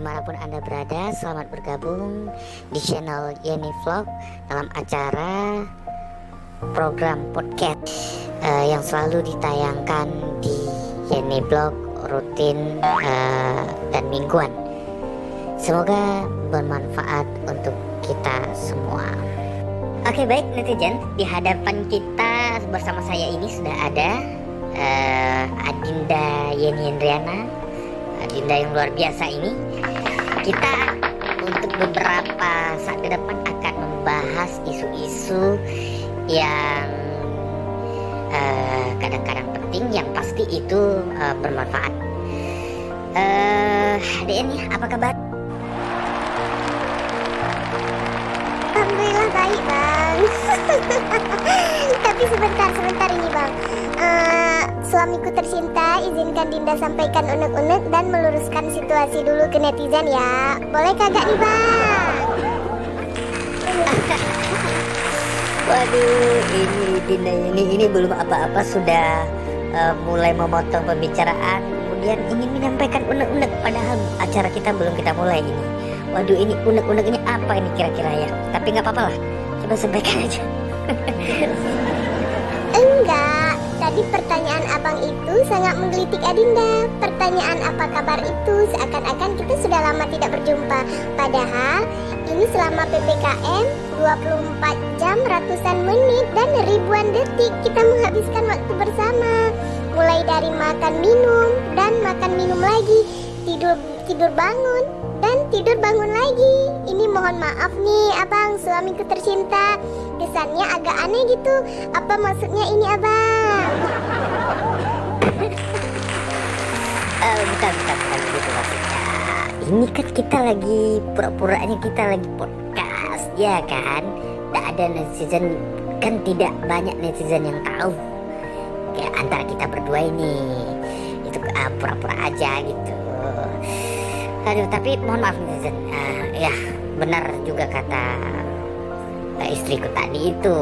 dimanapun Anda berada, selamat bergabung di channel Yeni Vlog dalam acara program podcast yang selalu ditayangkan di Yeni Vlog rutin dan mingguan. Semoga bermanfaat untuk kita semua. Oke, baik netizen, di hadapan kita bersama saya ini sudah ada Adinda Yeni Hendriana. Adinda yang luar biasa ini. Kita untuk beberapa saat ke depan akan membahas isu-isu yang kadang-kadang penting, yang pasti itu bermanfaat. Yeni, apa kabar? Alhamdulillah baik, Bang. Tapi sebentar ini, Bang. Suamiku tercinta, izinkan Dinda sampaikan unek-unek dan meluruskan situasi dulu ke netizen ya. Boleh kagak nih, Bang? Waduh, ini Dinda ini belum apa-apa sudah mulai memotong pembicaraan, kemudian ingin menyampaikan unek-unek, padahal acara kita belum kita mulai ini. Waduh, ini unek-unek ini apa ini kira-kira ya? Tapi nggak apa-apa lah, coba sampaikan aja. Enggak, tadi pertanyaan abang itu sangat menggelitik Adinda. Pertanyaan apa kabar itu seakan-akan kita sudah lama tidak berjumpa. Padahal ini selama PPKM 24 jam, ratusan menit dan ribuan detik kita menghabiskan waktu bersama. Mulai dari makan minum dan makan minum lagi, tidur bangun dan tidur bangun lagi. Ini mohon maaf nih abang, suamiku tercinta, kesannya agak aneh gitu. Apa maksudnya ini abang? Bukan gitu maksudnya. Ini kan kita lagi pura-puranya kita lagi podcast, ya kan? Tidak ada netizen, kan tidak banyak netizen yang tahu. Kayak antara kita berdua ini, itu pura-pura aja gitu. Aduh, tapi mohon maaf netizen. Ya benar juga kata istriku tadi itu,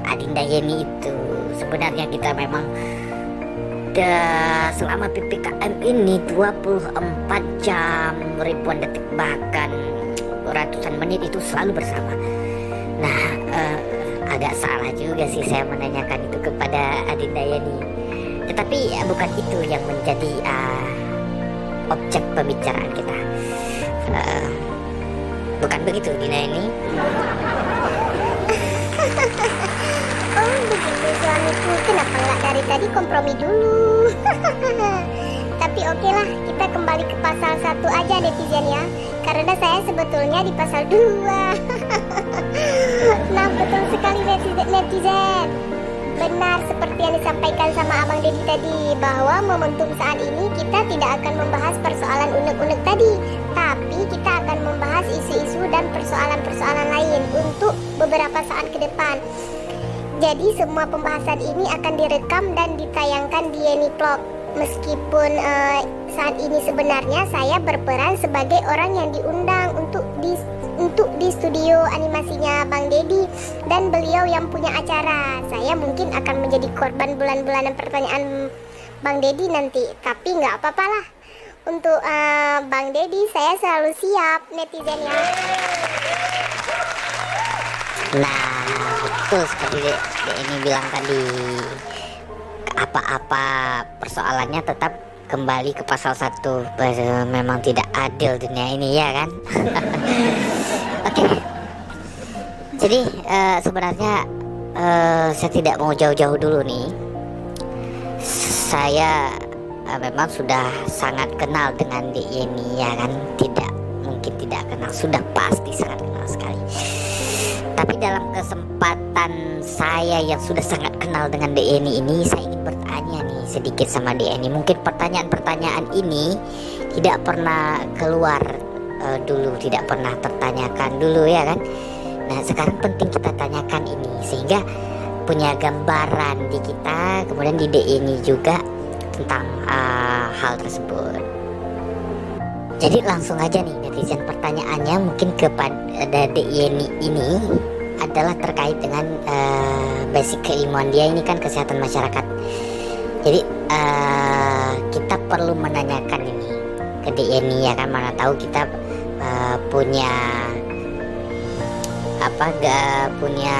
Adinda Yeni itu. Sebenarnya kita memang selama PPKM ini 24 jam, ribuan detik, bahkan ratusan menit itu selalu bersama. Nah, agak salah juga sih saya menanyakan itu kepada Adinda Yeni. Tetapi bukan itu yang menjadi objek pembicaraan kita. Bukan begitu, Dina ini? Oh begitu suamiku, kenapa nggak dari tadi kompromi dulu? Tapi oke lah, kita kembali ke pasal 1 aja netizen ya. Karena saya sebetulnya di pasal 2. Nah betul sekali netizen. Benar seperti yang disampaikan sama Abang Deddy tadi, bahwa momentum saat ini kita tidak akan membahas persoalan unek-unek tadi, tapi kita akan membahas isu-isu dan persoalan-persoalan lain untuk beberapa saat ke depan. Jadi semua pembahasan ini akan direkam dan ditayangkan di Yeni Vlog. Meskipun saat ini sebenarnya saya berperan sebagai orang yang diundang untuk di studio animasinya Bang Deddy, dan beliau yang punya acara. Saya mungkin akan menjadi korban bulan-bulanan pertanyaan Bang Deddy nanti. Tapi nggak apa-apa lah. Untuk Bang Deddy saya selalu siap netizen ya. Nah, betul seperti ini bilang tadi, apa-apa persoalannya tetap kembali ke pasal 1. Memang tidak adil dunia ini, ya kan? Oke. Jadi sebenarnya saya tidak mau jauh-jauh dulu nih. Saya memang sudah sangat kenal dengan Dek Yeni, ya kan? Tidak mungkin tidak kenal, sudah pasti sangat kenal sekali. Tapi dalam kesempatan saya yang sudah sangat kenal dengan Dek Yeni ini, saya ingin bertanya nih sedikit sama Dek Yeni. Mungkin pertanyaan-pertanyaan ini tidak pernah keluar dulu, tidak pernah tertanyakan dulu, ya kan? Nah sekarang penting kita tanyakan ini, sehingga punya gambaran di kita, kemudian di Dek Yeni juga tentang hal tersebut. Jadi langsung aja nih netizen, pertanyaannya mungkin kepada Dek Yeni ini adalah terkait dengan basic keilmuan dia ini kan kesehatan masyarakat. Jadi kita perlu menanyakan ini ke ke Yeni ya kan, mana tahu kita punya punya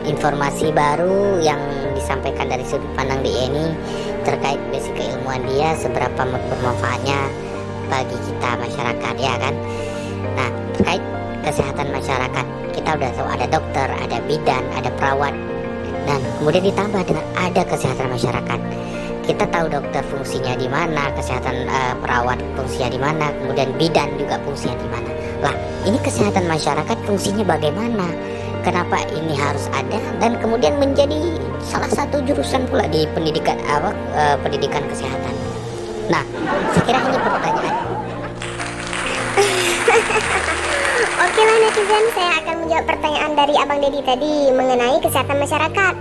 informasi baru yang disampaikan dari sudut pandang Yeni terkait basic keilmuan dia, seberapa bermanfaatnya bagi kita masyarakat ya kan. Nah, terkait kesehatan masyarakat, kita udah tahu ada dokter, ada bidan, ada perawat, dan kemudian ditambah dengan ada kesehatan masyarakat. Kita tahu dokter fungsinya di mana, kesehatan perawat fungsinya di mana, kemudian bidan juga fungsinya di mana. Lah, ini kesehatan masyarakat fungsinya bagaimana? Kenapa ini harus ada dan kemudian menjadi salah satu jurusan pula di pendidikan pendidikan kesehatan. Nah, saya kira ini pertanyaan. Oke lah netizen, saya akan menjawab pertanyaan dari Abang Dedi tadi mengenai kesehatan masyarakat.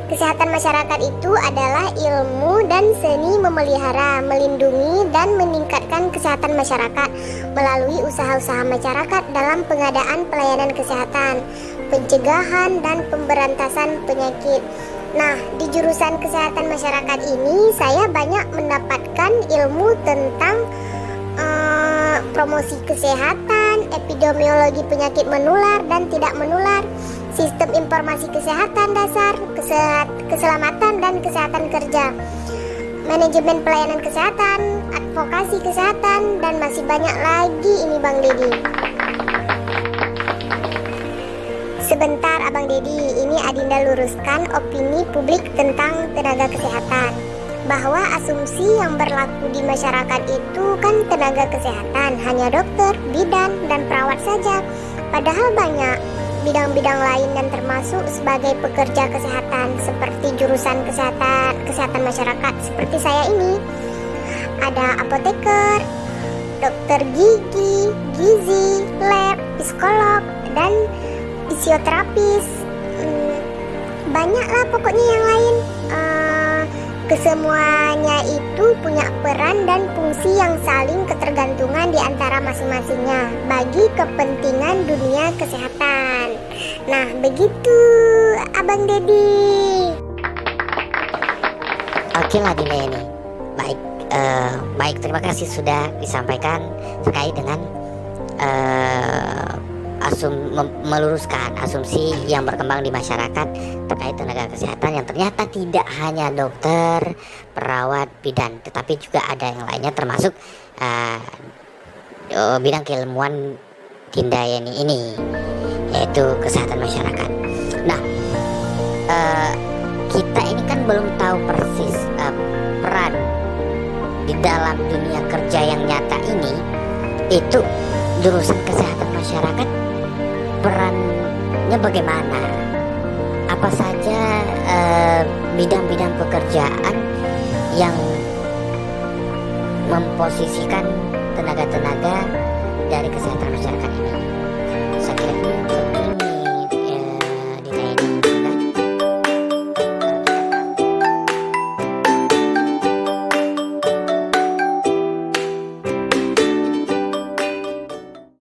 Kesehatan masyarakat itu adalah ilmu dan seni memelihara, melindungi, dan meningkatkan kesehatan masyarakat melalui usaha-usaha masyarakat dalam pengadaan pelayanan kesehatan, pencegahan, dan pemberantasan penyakit. Nah, di jurusan kesehatan masyarakat ini saya banyak mendapatkan ilmu tentang promosi kesehatan, epidemiologi penyakit menular dan tidak menular, sistem informasi kesehatan dasar, keselamatan dan kesehatan kerja, manajemen pelayanan kesehatan, advokasi kesehatan, dan masih banyak lagi ini Bang Dedi. Sebentar Abang Dedi, ini Adinda luruskan opini publik tentang tenaga kesehatan, bahwa asumsi yang berlaku di masyarakat itu kan tenaga kesehatan hanya dokter, bidan, dan perawat saja. Padahal banyak bidang-bidang lain dan termasuk sebagai pekerja kesehatan seperti jurusan kesehatan masyarakat seperti saya ini. Ada apoteker, dokter gigi, gizi, lab, psikolog, dan fisioterapis. Banyaklah pokoknya yang lain. Kesemuanya itu punya peran dan fungsi yang saling ketergantungan di antara masing-masingnya bagi kepentingan dunia kesehatan. Nah, begitu Abang Dedi. Oke lah Dinda ini. Baik, terima kasih sudah disampaikan terkait dengan meluruskan asumsi yang berkembang di masyarakat terkait tenaga kesehatan yang ternyata tidak hanya dokter, perawat, bidan, tetapi juga ada yang lainnya termasuk bidang keilmuan Dinda Yeni ini, yaitu kesehatan masyarakat. Nah, kita ini kan belum tahu persis peran di dalam dunia kerja yang nyata ini, itu jurusan kesehatan masyarakat perannya bagaimana, apa saja bidang-bidang pekerjaan yang memposisikan tenaga-tenaga dari kesehatan masyarakat ini. Saya kira